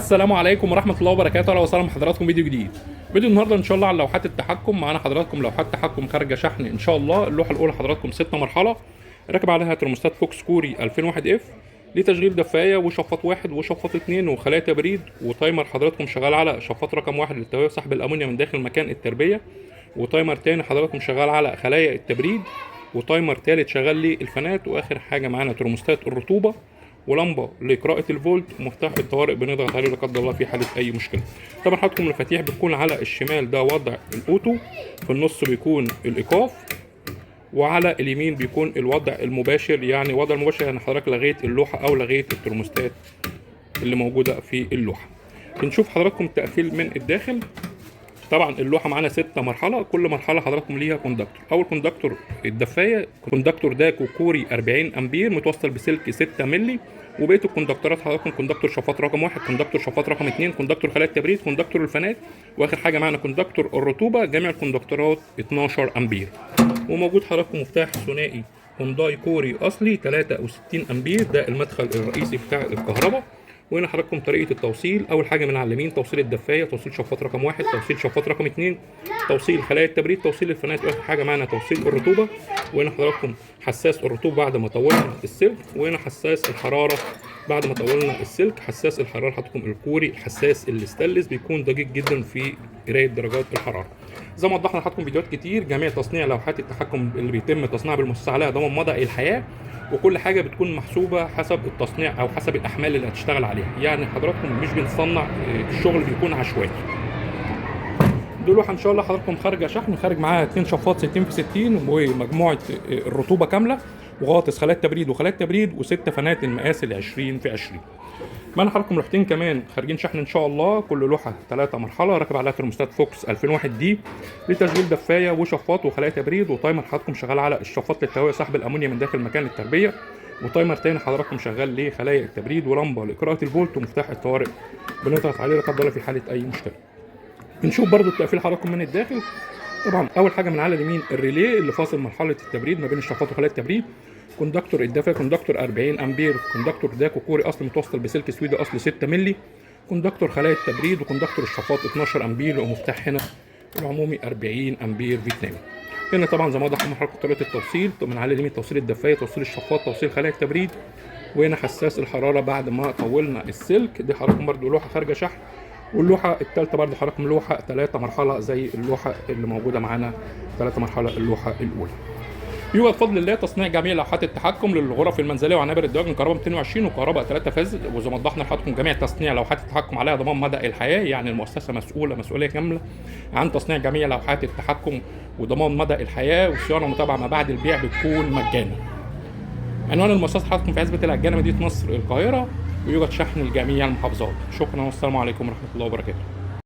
السلام عليكم ورحمه الله وبركاته. اهلا وسهلا بحضراتكم فيديو جديد. فيديو النهارده ان شاء الله عن لوحات التحكم. معانا حضراتكم لوحات تحكم خارجه شحن ان شاء الله. اللوحه الاولى حضراتكم 6 مرحله راكب عليها ترموستات فوكس كوري 2001 اف لتشغيل دفايه وشفاط واحد وشفاط اتنين وخلايا تبريد، وتايمر حضراتكم شغال على شفاط رقم واحد للتهويه وسحب الامونيا من داخل مكان التربيه، وتايمر تاني حضراتكم شغال على خلايا التبريد، وتايمر تالت شغال للفانات، واخر حاجه معانا ترموستات الرطوبه ولمبه لقراءه الفولت، ومفتاح الطوارئ بنضغط عليه لا قدر الله في حاله اي مشكله. طبعا حضراتكم المفاتيح بتكون على الشمال ده وضع الاوتو، في النص بيكون الايقاف، وعلى اليمين بيكون الوضع المباشر. يعني وضع المباشر يعني حضرتك لغيت اللوحه او لغيت الترموستات اللي موجوده في اللوحه. بنشوف حضراتكم التقفيل من الداخل. طبعا اللوحه معانا 6 مرحله، كل مرحله حضراتكم ليها كوندكتور. اول كوندكتور الدفايه كوندكتور داكو كوري 40 امبير متوصل بسلك 6 مللي، وبقيه الكوندكتورات حضراتكم كوندكتور شفاط رقم 1، كوندكتور شفاط رقم 2، كوندكتور خلايا التبريد، كوندكتور الفانات، واخر حاجه معانا كوندكتور الرطوبه. جميع الكوندكتورات 12 امبير. وموجود حضراتكم مفتاح ثنائي هونداي كوري اصلي 63 امبير، ده المدخل الرئيسي بتاع الكهرباء. وهنا حضراتكم طريقه التوصيل. اول حاجه من على اليمين توصيل الدفايه، توصيل شفاط رقم 1، توصيل شفاط رقم 2، توصيل خلايا التبريد، توصيل الفانات، واخر حاجه معانا توصيل الرطوبه. وهنا حضراتكم حساس الرطوبه بعد ما طولنا السلك، وهنا حساس الحراره بعد ما طولنا السلك. حساس الحراره حضراتكم الكوري، الحساس الاستانلس بيكون دقيق جدا في قرايه درجات الحراره. زي ما وضحنا لحضراتكم فيديوهات كتير، جميع تصنيع لوحات التحكم اللي بيتم تصنيعها بالمؤسسه عليها ضمان مدى الحياه، وكل حاجه بتكون محسوبه حسب التصنيع او حسب الاحمال اللي هتشتغل عليها. يعني حضراتكم مش بنصنع الشغل بيكون عشوائي. دول لوحه ان شاء الله حضراتكم خارجه شحن، خارج معاها 2 شفاط 60 في 60 ومجموعه الرطوبه كامله، وغاطس خلايا تبريد وخلايا تبريد، و6 فانات المقاس ال 20 في 20. معانا حضراتكم لوحتين كمان خارجين شحن ان شاء الله. كل لوحه 3 مرحله راكب عليها ترموستات فوكس 2001 دي لتشغيل دفايه وشفاط وخلايا تبريد، وتايمر حضراتكم شغال على الشفاط للتهويه وسحب الامونيا من داخل مكان التربيه، وتايمر تاني حضراتكم شغال لخلايا التبريد، ولمبه لقراءه الفولت، ومفتاح الطوارئ بنضغط عليه لا قدر الله في حاله اي مشكله. بنشوف برضو التقفيل حضراتكم من الداخل. طبعا اول حاجه من على اليمين الريلي اللي فاصل مرحله التبريد ما بين الشفاط وخلايا التبريد، كوندكتور الدفايه كوندكتور 40 امبير، كوندكتور داكو كوري اصلي متوصل بسلك سويدي اصلي 6 مللي، كوندكتور خلايا التبريد، وكوندكتور الشفاط 12 امبير، ومفتاح هنا العمومي 40 امبير فيتنامي. هنا طبعا زي ما وضحنا مع حضراتكم طريقه التوصيل. من على اليمين توصيل الدفايه، توصيل الشفاط، توصيل خلايا التبريد، وهنا حساس الحراره بعد ما طولنا السلك. دي حضراتكم برده لوحه خارجه شحن. واللوحه الثالثه برده حضراتكم لوحه 3 مرحله زي اللوحه اللي موجوده معانا 3 مرحله اللوحه الاولى. يوجد بفضل الله تصنيع جميع لوحات التحكم للغرف المنزليه وعنابر الدواجن من كهرباء 220 وكهرباء 3 فاز. وزي ما وضحنا لحضراتكم جميع تصنيع لوحات التحكم عليها ضمان مدى الحياه. يعني المؤسسه مسؤوله مسؤوليه كامله عن تصنيع جميع لوحات التحكم وضمان مدى الحياه، والصيانه متابعه ما بعد البيع بتكون مجانا. عنوان المؤسسه حضراتكم في عزبه العجانه مدينه نصر القاهره، ويوجد شحن لجميع المحافظات. شكرا والسلام عليكم ورحمه الله وبركاته.